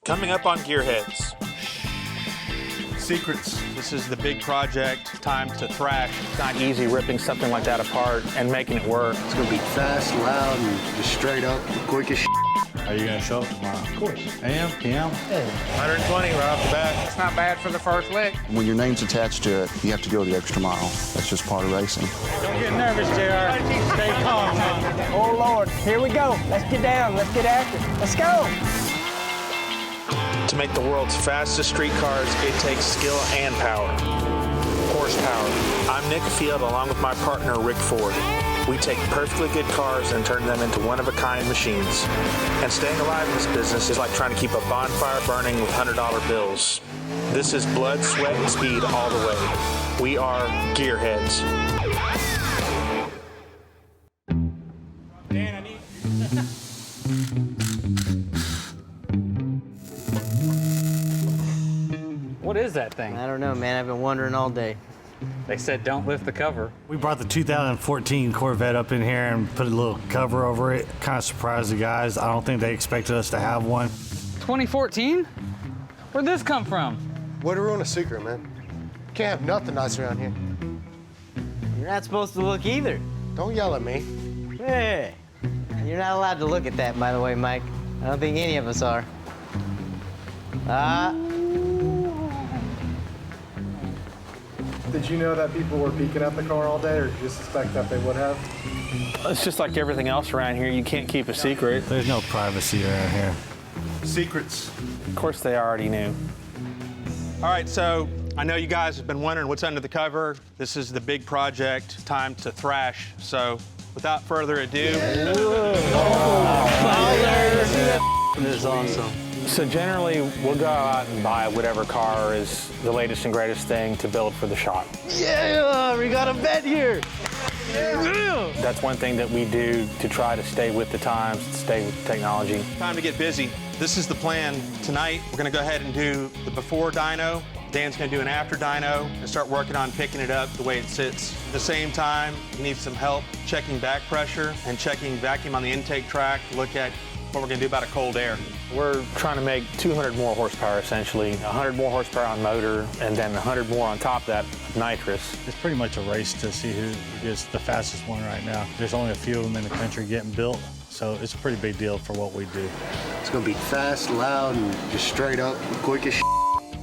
Coming up on Gearheads. Secrets. This is the big project, time to thrash. It's not easy ripping something like that apart and making it work. It's gonna be fast, loud, and just straight up, quick as Are you gonna show up tomorrow? Of course. AM, PM? Hey. 120 right off the bat. It's not bad for the first lick. When your name's attached to it, you have to go the extra mile. That's just part of racing. Don't get nervous, JR. Stay calm, man. Oh, Lord. Here we go. Let's get down. Let's get after it. Let's go. To make the world's fastest street cars, it takes skill and power. Horsepower. I'm Nick Field along with my partner, Rick Ford. We take perfectly good cars and turn them into one-of-a-kind machines. And staying alive in this business is like trying to keep a bonfire burning with $100 bills. This is blood, sweat, and speed all the way. We are Gearheads. Dan, I need... What is that thing? I don't know, man. I've been wondering all day. They said don't lift the cover. We brought the 2014 Corvette up in here and put a little cover over it. Kind of surprised the guys. I don't think they expected us to have one. 2014? Where'd this come from? Way to ruin a secret, man. Can't have nothing nice around here. You're not supposed to look either. Don't yell at me. Hey. You're not allowed to look at that, by the way, Mike. I don't think any of us are. Did you know that people were peeking at the car all day, or did you suspect that they would have? It's just like everything else around here. You can't keep a secret. There's no privacy around here. Secrets. Of course, they already knew. All right, so I know you guys have been wondering what's under the cover. This is the big project, time to thrash. So without further ado. This is awesome. So generally, we'll go out and buy whatever car is the latest and greatest thing to build for the shop. Yeah, we got a Vette here. Yeah. That's one thing that we do to try to stay with the times, stay with technology. Time to get busy. This is the plan. Tonight, we're gonna go ahead and do the before dyno. Dan's gonna do an after dyno and start working on picking it up the way it sits. At the same time, you need some help checking back pressure and checking vacuum on the intake track. Look at what we're gonna do about a cold air. We're trying to make 200 more horsepower, essentially. 100 more horsepower on motor, and then 100 more on top of that of nitrous. It's pretty much a race to see who is the fastest one right now. There's only a few of them in the country getting built, so it's a pretty big deal for what we do. It's gonna be fast, loud, and just straight up, quick as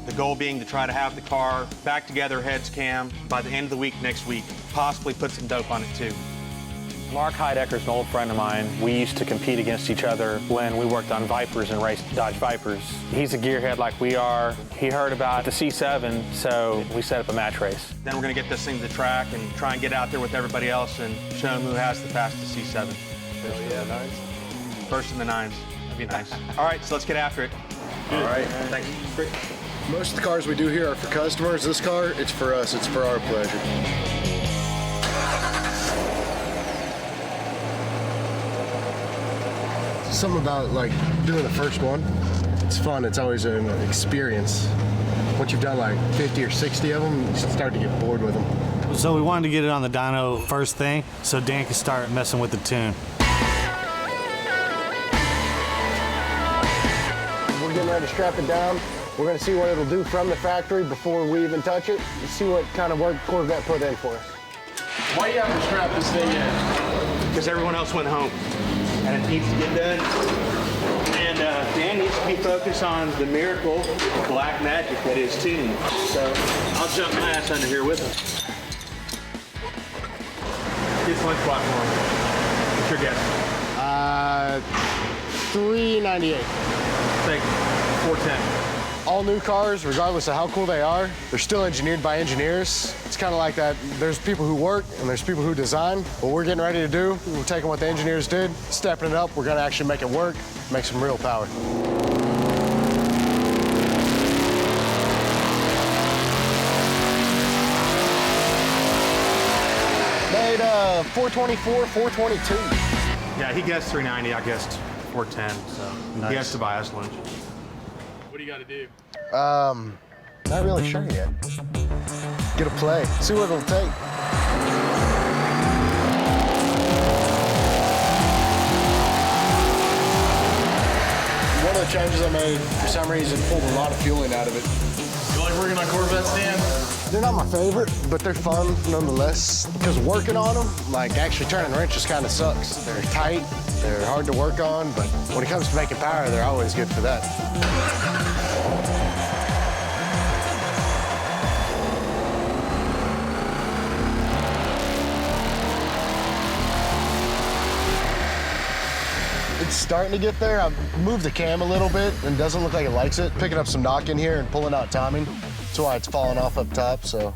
The goal being to try to have the car back together, heads cam, by the end of the week next week. Possibly put some dope on it too. Mark Heidecker's an old friend of mine. We used to compete against each other when we worked on Vipers and raced Dodge Vipers. He's a gearhead like we are. He heard about the C7, so we set up a match race. Then we're gonna get this thing to the track and try and get out there with everybody else and show them who has the fastest C7. Hell yeah, nines. First in the nines. That'd be nice. All right, so let's get after it. All right. Thanks. Most of the cars we do here are for customers. This car, it's for us. It's for our pleasure. Something about like doing the first one. It's fun. It's always an experience. Once you've done like 50 or 60 of them, you start to get bored with them. So we wanted to get it on the dyno first thing, so Dan could start messing with the tune. We're getting ready to strap it down. We're going to see what it'll do from the factory before we even touch it. Let's see what kind of work Corvette put in for us. Why do you have to strap this thing in? Because everyone else went home and it needs to get done. And Dan needs to be focused on the miracle of black magic that is tuned. So I'll jump my ass under here with him. Get lunch block for him. What's your guess? $398. Take 410. All new cars, regardless of how cool they are, they're still engineered by engineers. It's kind of like that. There's people who work and there's people who design. What we're getting ready to do, we're taking what the engineers did, stepping it up. We're going to actually make it work, make some real power. Made 424, 422. Yeah, he guessed 390, I guessed 410, so nice. He has to buy us lunch. What do you got to do? Not really sure yet. Get a play, see what it'll take. One of the changes I made, for some reason, pulled a lot of fueling out of it. You like working on Corvettes, Dan? They're not my favorite, but they're fun nonetheless. Because working on them, like actually turning wrenches kind of sucks. They're tight, they're hard to work on, but when it comes to making power, they're always good for that. It's starting to get there. I've moved the cam a little bit and doesn't look like it likes it. Picking up some knock in here and pulling out timing. That's why it's falling off up top, so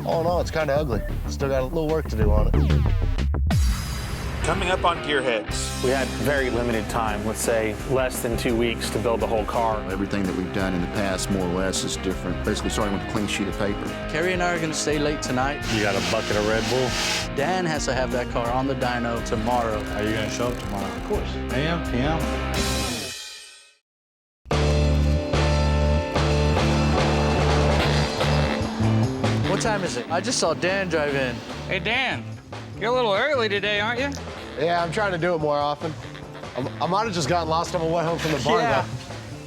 all in all, it's kind of ugly. Still got a little work to do on it. Coming up on Gearheads. We had very limited time, let's say less than 2 weeks to build the whole car. Everything that we've done in the past, more or less, is different. Basically starting with a clean sheet of paper. Kerry and I are gonna stay late tonight. You got a bucket of Red Bull? Dan has to have that car on the dyno tomorrow. Are you gonna show up tomorrow? Of course. AM, PM? What time is it? I just saw Dan drive in. Hey, Dan, you're a little early today, aren't you? Yeah, I'm trying to do it more often. I might have just gotten lost on my way home from the barn. Yeah.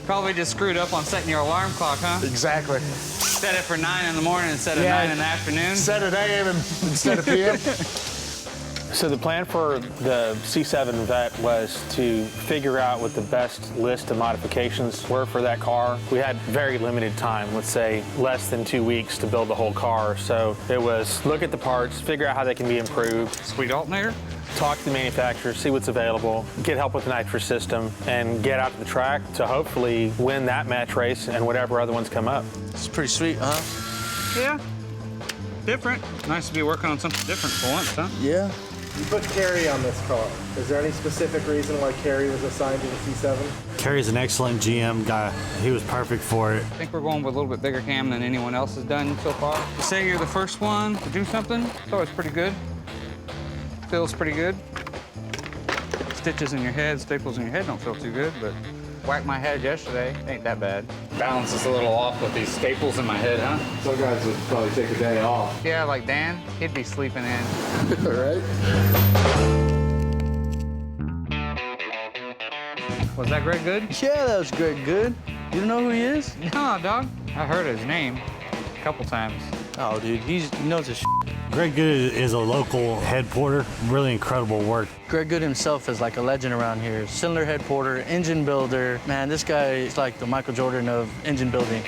Probably just screwed up on setting your alarm clock, huh? Exactly. Set it for 9 in the morning instead of 9 in the afternoon. Set it AM instead of PM. So the plan for the C7 Vette was to figure out what the best list of modifications were for that car. We had very limited time, let's say less than 2 weeks to build the whole car. So it was look at the parts, figure out how they can be improved. Sweet alternator? Talk to the manufacturer, see what's available, get help with the nitrous system, and get out to the track to hopefully win that match race and whatever other ones come up. It's pretty sweet, huh? Yeah. Different. Nice to be working on something different for once, huh? Yeah. You put Kerry on this car. Is there any specific reason why Kerry was assigned to the C7? Kerry's an excellent GM guy. He was perfect for it. I think we're going with a little bit bigger cam than anyone else has done so far. You say you're the first one to do something, it's always pretty good. Feels pretty good. Stitches in your head, staples in your head don't feel too good, but whacked my head yesterday. Ain't that bad. Balance is a little off with these staples in my head, huh? Some guys would probably take a day off. Yeah, like Dan, he'd be sleeping in. Right? Was that Greg Good? Yeah, that was Greg Good. You don't know who he is? No, dog. I heard his name a couple times. Oh, dude, he knows his shit. Greg Good is a local head porter. Really incredible work. Greg Good himself is like a legend around here. Cylinder head porter, engine builder. Man, this guy is like the Michael Jordan of engine building.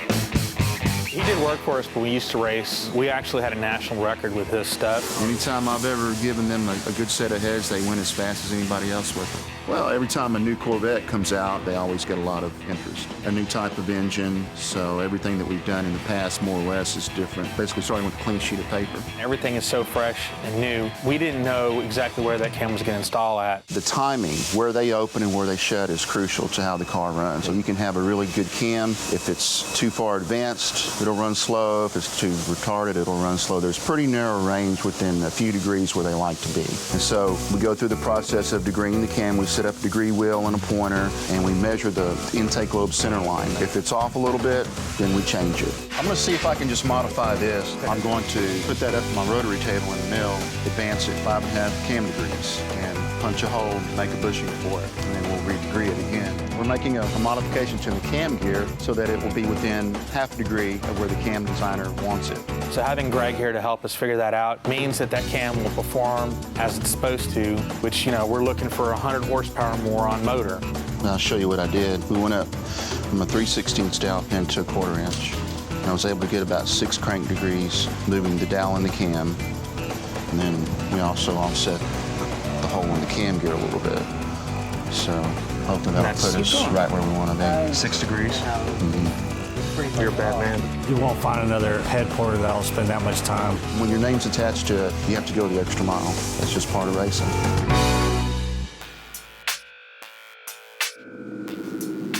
He did work for us, but we used to race. We actually had a national record with his stuff. Anytime I've ever given them a good set of heads, they win as fast as anybody else with it. Well, every time a new Corvette comes out, they always get a lot of interest. A new type of engine, so everything that we've done in the past, more or less, is different. Basically starting with a clean sheet of paper. Everything is so fresh and new. We didn't know exactly where that cam was going to install at. The timing, where they open and where they shut, is crucial to how the car runs. So you can have a really good cam. If it's too far advanced, it'll run slow. If it's too retarded, it'll run slow. There's pretty narrow range within a few degrees where they like to be. And so we go through the process of degreeing the cam. We set up a degree wheel and a pointer, and we measure the intake lobe center line. If it's off a little bit, then we change it. I'm going to see if I can just modify this. I'm going to put that up in my rotary table in the mill, advance it 5.5 cam degrees, and punch a hole, make a bushing for it, and then we'll re-degree it again. We're making a modification to the cam gear so that it will be within half a degree of where the cam designer wants it. So having Greg here to help us figure that out means that that cam will perform as it's supposed to, which, you know, we're looking for 100 horsepower more on motor. I'll show you what I did. We went up from a 3/16 dowel pin to a 1/4 inch. And I was able to get about 6 crank degrees moving the dowel in the cam. And then we also offset the hole in the cam gear a little bit. So hopefully that'll put us right where we want to be. 6 degrees. Mm-hmm. You're a bad man. You won't find another head porter that'll spend that much time. When your name's attached to it, you have to go the extra mile. That's just part of racing.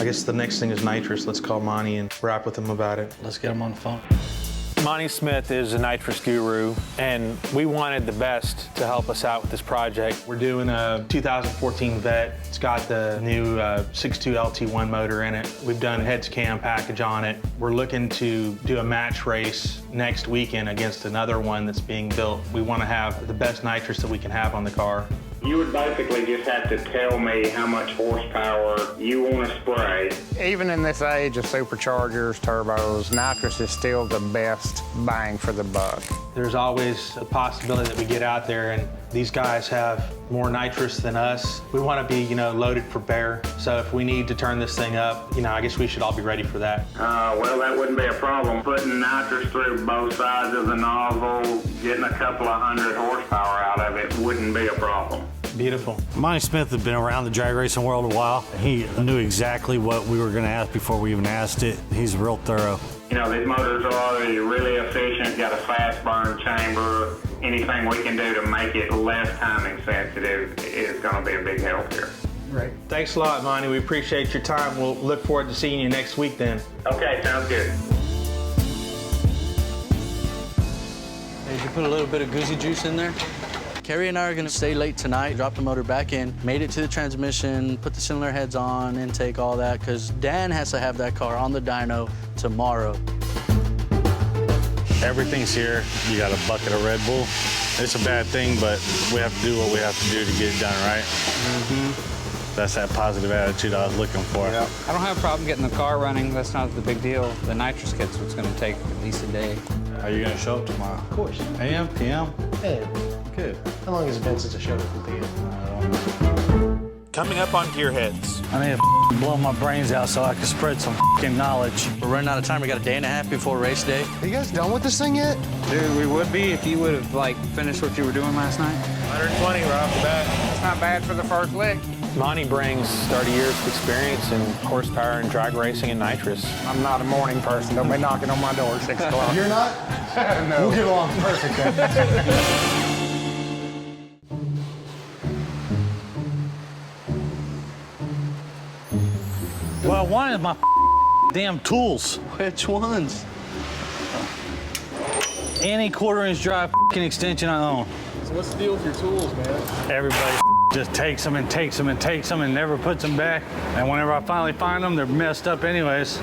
I guess the next thing is Nitrous. Let's call Monty and rap with him about it. Let's get him on the phone. Monty Smith is a nitrous guru, and we wanted the best to help us out with this project. We're doing a 2014 Vette. It's got the new 6.2 LT1 motor in it. We've done heads cam package on it. We're looking to do a match race next weekend against another one that's being built. We want to have the best nitrous that we can have on the car. You would basically just have to tell me how much horsepower you want to spray. Even in this age of superchargers, turbos, nitrous is still the best bang for the buck. There's always a possibility that we get out there and these guys have more nitrous than us. We want to be, loaded for bear. So if we need to turn this thing up, I guess we should all be ready for that. Well, that wouldn't be a problem. Putting nitrous through both sides of the nozzle, getting a couple of 100 horsepower out of it wouldn't be a problem. Beautiful. Monty Smith had been around the drag racing world a while. He knew exactly what we were going to ask before we even asked it. He's real thorough. These motors are really efficient, got a fast burn chamber. Anything we can do to make it less timing sensitive is going to be a big help here. Right. Thanks a lot, Monty. We appreciate your time. We'll look forward to seeing you next week then. Okay, sounds good. Did you put a little bit of goosey juice in there? Kerry and I are gonna stay late tonight, drop the motor back in, made it to the transmission, put the cylinder heads on, intake, all that, because Dan has to have that car on the dyno tomorrow. Everything's here. You got a bucket of Red Bull. It's a bad thing, but we have to do what we have to do to get it done, right? That's that positive attitude I was looking for. Yeah. I don't have a problem getting the car running. That's not the big deal. The nitrous kit's what's gonna take at least a day. Are you gonna show up tomorrow? Of course. AM, PM? Hey, Good. how long has it been since the show was completed? Coming up on Gearheads. I need to blow my brains out so I can spread some knowledge. We're running out of time. We got a day and a half before race day. Are you guys done with this thing yet? Dude, we would be if you would have, finished what you were doing last night. 120 right off the bat. It's not bad for the first lick. Monty brings 30 years of experience in horsepower and drag racing and nitrous. I'm not a morning person. Don't be knocking on my door at 6 o'clock. You're not? No. We'll get along perfect then. Well, one is my damn tools. Which ones? Any quarter-inch drive extension I own. So what's the deal with your tools, man? Everybody just takes them and takes them and takes them and never puts them back. And whenever I finally find them, they're messed up anyways.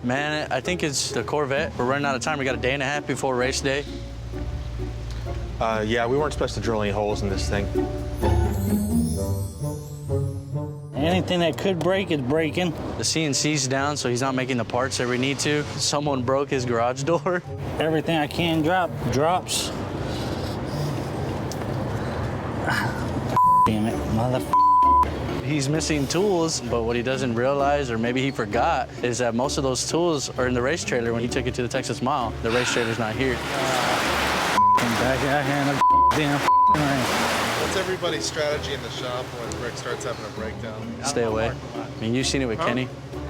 Man, I think it's the Corvette. We're running out of time. We got a day and a half before race day. Yeah, we weren't supposed to drill any holes in this thing. Anything that could break is breaking. The CNC's down, so he's not making the parts that we need to. Someone broke his garage door. Everything I can drop, drops. Damn it, mother. He's missing tools, but what he doesn't realize, or maybe he forgot, is that most of those tools are in the race trailer when he took it to the Texas Mile. The race trailer's not here. Back out here in the damn What's everybody's strategy in the shop when Rick starts having a breakdown? Stay away. I mean, you've seen it with Kenny.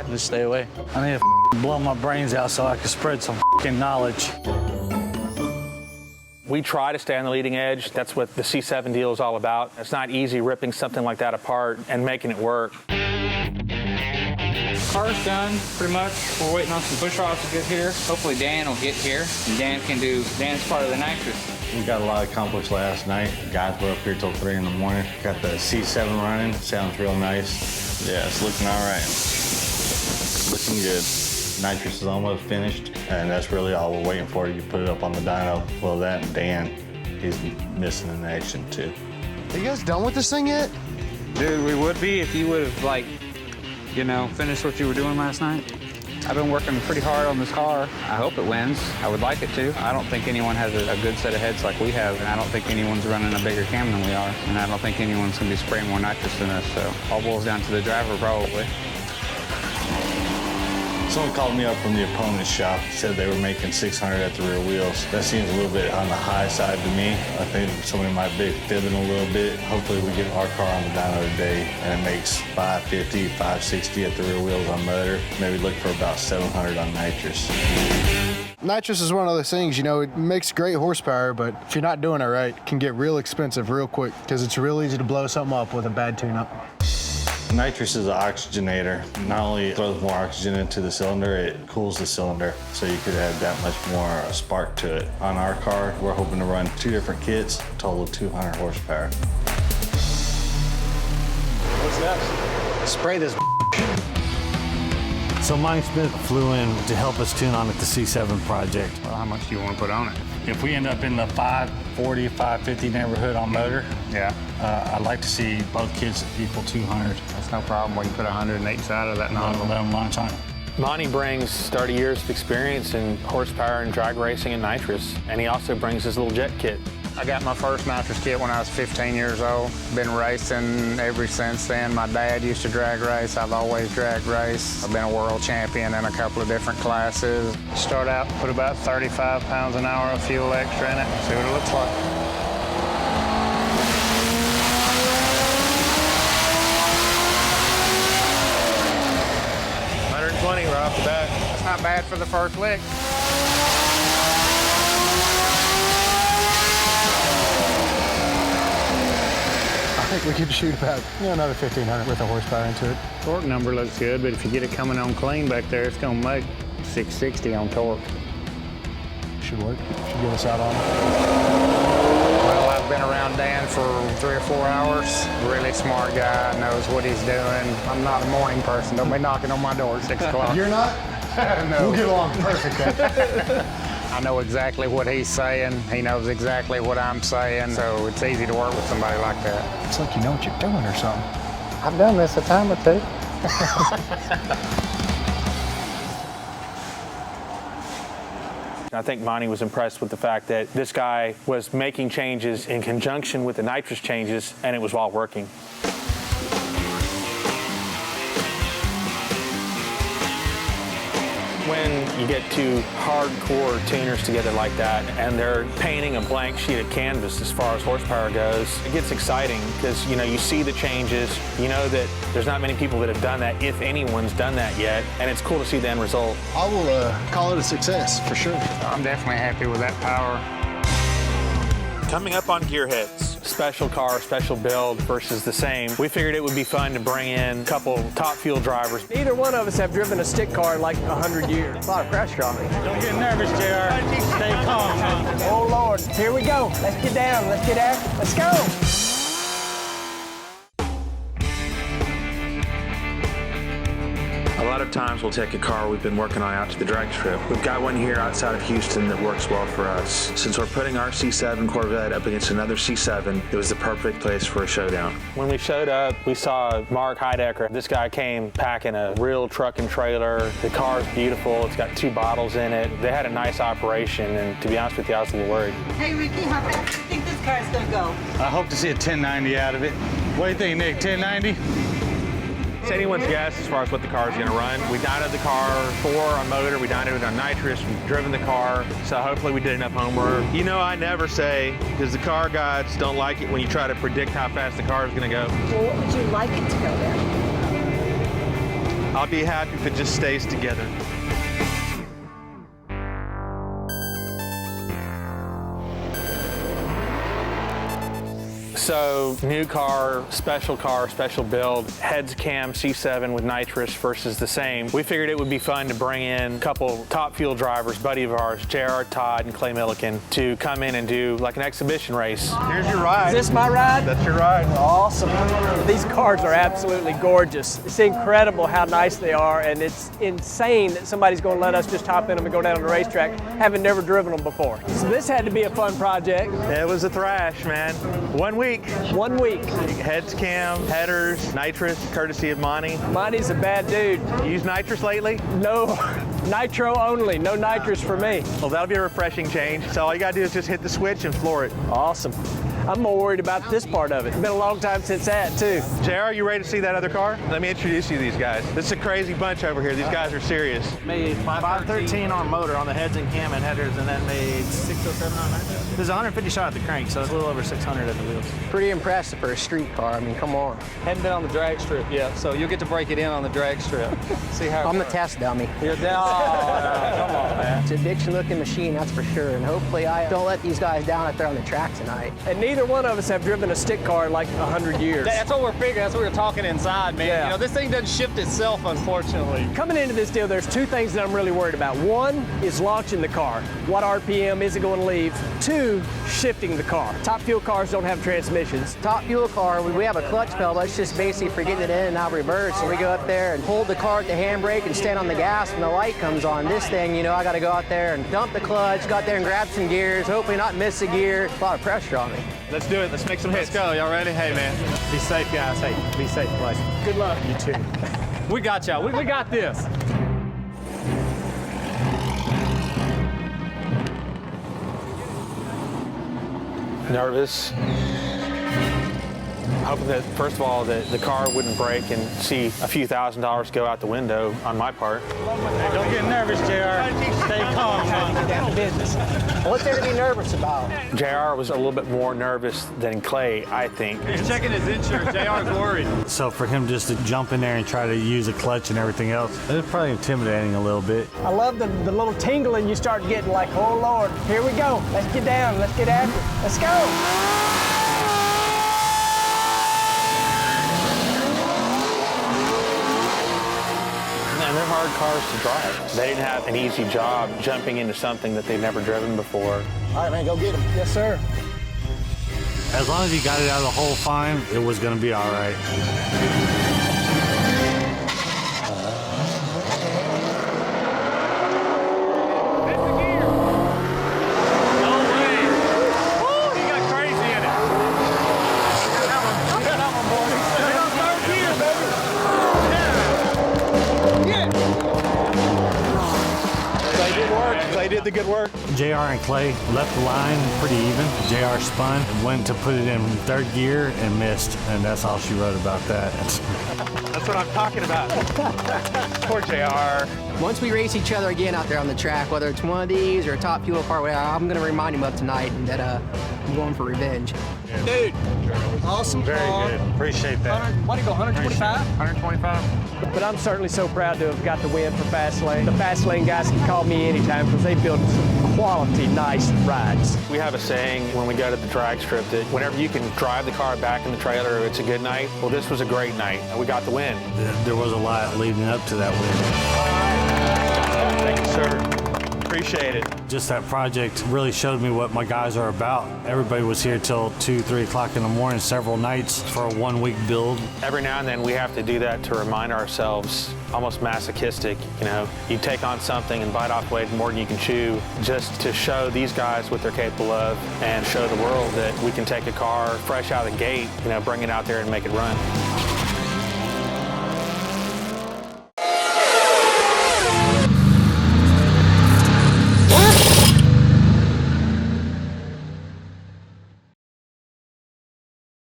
Just stay away. I need to blow my brains out so I can spread some knowledge. We try to stay on the leading edge. That's what the C7 deal is all about. It's not easy ripping something like that apart and making it work. Car's done, pretty much. We're waiting on some push rods to get here. Hopefully Dan will get here, and Dan's part of the nitrous. We got a lot accomplished last night. Guys were up here till 3 in the morning. Got the C7 running. Sounds real nice. Yeah, it's looking all right. Looking good. Nitrous is almost finished, and that's really all we're waiting for. You put it up on the dyno. Well, that and Dan, he's missing in action too. Are you guys done with this thing yet? Dude, we would be if you would have, finished what you were doing last night. I've been working pretty hard on this car. I hope it wins. I would like it to. I don't think anyone has a good set of heads like we have, and I don't think anyone's running a bigger cam than we are, and I don't think anyone's going to be spraying more nitrous than us, so all boils down to the driver probably. Someone called me up from the opponent's shop, said they were making 600 at the rear wheels. That seems a little bit on the high side to me. I think somebody might be fibbing a little bit. Hopefully we get our car on the dyno today and it makes 550, 560 at the rear wheels on motor. Maybe look for about 700 on nitrous. Nitrous is one of those things, it makes great horsepower, but if you're not doing it right, it can get real expensive real quick because it's real easy to blow something up with a bad tune-up. Nitrous is an oxygenator. Not only throws more oxygen into the cylinder, it cools the cylinder, so you could add that much more spark to it. On our car, we're hoping to run 2 different kits, total of 200 horsepower. What's next? Spray this. So Mike Smith flew in to help us tune on at the C7 project. Well, how much do you want to put on it? If we end up in the 540, 550 neighborhood on motor, Yeah, I'd like to see both kids equal 200. that's no problem. We can put 100 on each side of that Let nozzle. them launch on it. Monty brings 30 years of experience in horsepower and drag racing and nitrous, and he also brings his little jet kit. I got my first nitrous kit when I was 15 years old. Been racing ever since then. My dad used to drag race. I've always drag raced. I've been a world champion in a couple of different classes. Start out, put about 35 pounds an hour of fuel extra in it, see what it looks like. $120 right off the bat. That's not bad for the first lick. I think we could shoot about another 1,500 with the horsepower into it. Torque number looks good, but if you get it coming on clean back there, it's gonna make 660 on torque. Should work. Should get us out on it. Well, I've been around Dan for 3 or 4 hours. Really smart guy, knows what he's doing. I'm not a morning person. Don't be knocking on my door at 6 o'clock. You're not? No. We'll get along perfect then. I know exactly what he's saying. He knows exactly what I'm saying, so it's easy to work with somebody like that. It's like you know what you're doing or something. I've done this a time or two. I think Monty was impressed with the fact that this guy was making changes in conjunction with the nitrous changes, and it was while working. When you get two hardcore tuners together like that and they're painting a blank sheet of canvas as far as horsepower goes, it gets exciting because, you know, you see the changes, you know that there's not many people that have done that, if anyone's done that yet, and it's cool to see the end result. I will call it a success for sure. I'm definitely happy with that power. Coming up on Gearheads. Special car, special build versus the same. We figured it would be fun to bring in a couple top fuel drivers. Neither one of us have driven a stick car in like 100 years. A lot of pressure on me. Don't get nervous, JR. Stay calm, man. Oh, Lord. Here we go. Let's get down. Let's get out. Let's go. A lot of times we'll take a car we've been working on out to the drag strip. We've got one here outside of Houston that works well for us. Since we're putting our C7 Corvette up against another C7, it was the perfect place for a showdown. When we showed up, we saw Mark Heidecker. This guy came packing a real truck and trailer. The car's beautiful. It's got 2 bottles in it. They had a nice operation, and to be honest with you, I was a little worried. Hey, Ricky, how fast do you think this car's gonna go? I hope to see a 1090 out of it. What do you think, Nick? 1090? It's anyone's guess as far as what the car is going to run. We dynoed the car 4 on motor, we dynoed it on nitrous, we've driven the car, so hopefully we did enough homework. You know, I never say, because the car gods don't like it when you try to predict how fast the car is going to go. Well, what would you like it to go then? I'll be happy if it just stays together. So, new car, special build, heads cam C7 with nitrous versus the same. We figured it would be fun to bring in a couple top fuel drivers, buddy of ours, JR, Todd, and Clay Millican, to come in and do like an exhibition race. Here's your ride. Is this my ride? That's your ride. Awesome. These cars are absolutely gorgeous. It's incredible how nice they are, and it's insane that somebody's going to let us just hop in them and go down to the racetrack, having never driven them before. So this had to be a fun project. It was a thrash, man. 1 week. 1 week. Heads cam, headers, nitrous, courtesy of Monty. Monty's a bad dude. You used nitrous lately? No, nitro only, no nitrous for me. Well, that'll be a refreshing change. So all you gotta do is just hit the switch and floor it. Awesome. I'm more worried about this part of it. It's been a long time since that, too. JR, you ready to see that other car? Let me introduce you to these guys. This is a crazy bunch over here. These guys are serious. Made 513 on motor on the heads and cam and headers, and then made 607 on nitrous. There's 150 shot at the crank, so it's a little over 600 at the wheels. Pretty impressive for a street car. I mean, come on. Hadn't been on the drag strip yet, so you'll get to break it in on the drag strip. See how I'm the test dummy. You're down. Oh, no, come on, man. It's a bitch-looking machine, that's for sure. And hopefully I don't let these guys down if they're on the track tonight. And neither neither one of us have driven a stick car in like 100 years. That's what we're figuring. That's what we're talking inside, man. Yeah. You know, this thing doesn't shift itself, unfortunately. Coming into this deal, there's two things that I'm really worried about. One is launching the car. What RPM is it going to leave? Two, shifting the car. Top fuel cars don't have transmissions. Top fuel car, we have a clutch pedal. That's just basically for getting it in and out reverse. So we go up there and hold the car at the handbrake and stand on the gas when the light comes on. This thing, you know, I got to go out there and dump the clutch, go out there and grab some gears, hopefully not miss a gear. A lot of pressure on me. Let's do it. Let's make some hits. Let's go. Y'all ready? Hey, man. Be safe, guys. Hey, be safe, guys. Good luck. You too. We got y'all. We got this. Nervous. Hoping that, first of all, that the car wouldn't break and see a few $1,000s go out the window on my part. Hey, don't get nervous, JR. Stay calm, man. Down to business. What's there to be nervous about? JR was a little bit more nervous than Clay, I think. He's checking his insurance. JR's worried. So for him just to jump in there and try to use a clutch and everything else, it was probably intimidating a little bit. I love the little tingling you start getting like, oh Lord, here we go. Let's get down, let's get after it. Let's go. And they're hard cars to drive. They didn't have an easy job jumping into something that they've never driven before. All right, man, go get him. Yes, sir. As long as he got it out of the hole fine, it was going to be all right. They did the good work. JR and Clay left the line pretty even. JR spun, went to put it in third gear and missed, and that's all she wrote about that. That's what I'm talking about. Poor JR. Once we race each other again out there on the track, whether it's one of these or a top fuel car, I'm going to remind him of tonight that I'm going for revenge. Dude, awesome Very car. good. Appreciate that. What do you go, 125? 125. But I'm certainly so proud to have got the win for Fastlane. The Fastlane guys can call me anytime because they build some quality, nice rides. We have a saying when we go to the drag strip that whenever you can drive the car back in the trailer, it's a good night. Well, this was a great night. We got the win. There was a lot leading up to that win. Thank you, sir. Appreciate it. Just that project really showed me what my guys are about. Everybody was here till 2, 3 o'clock in the morning, several nights for a 1-week build. Every now and then we have to do that to remind ourselves, almost masochistic, you know. You take on something and bite off way more than you can chew just to show these guys what they're capable of and show the world that we can take a car fresh out of the gate, you know, bring it out there and make it run.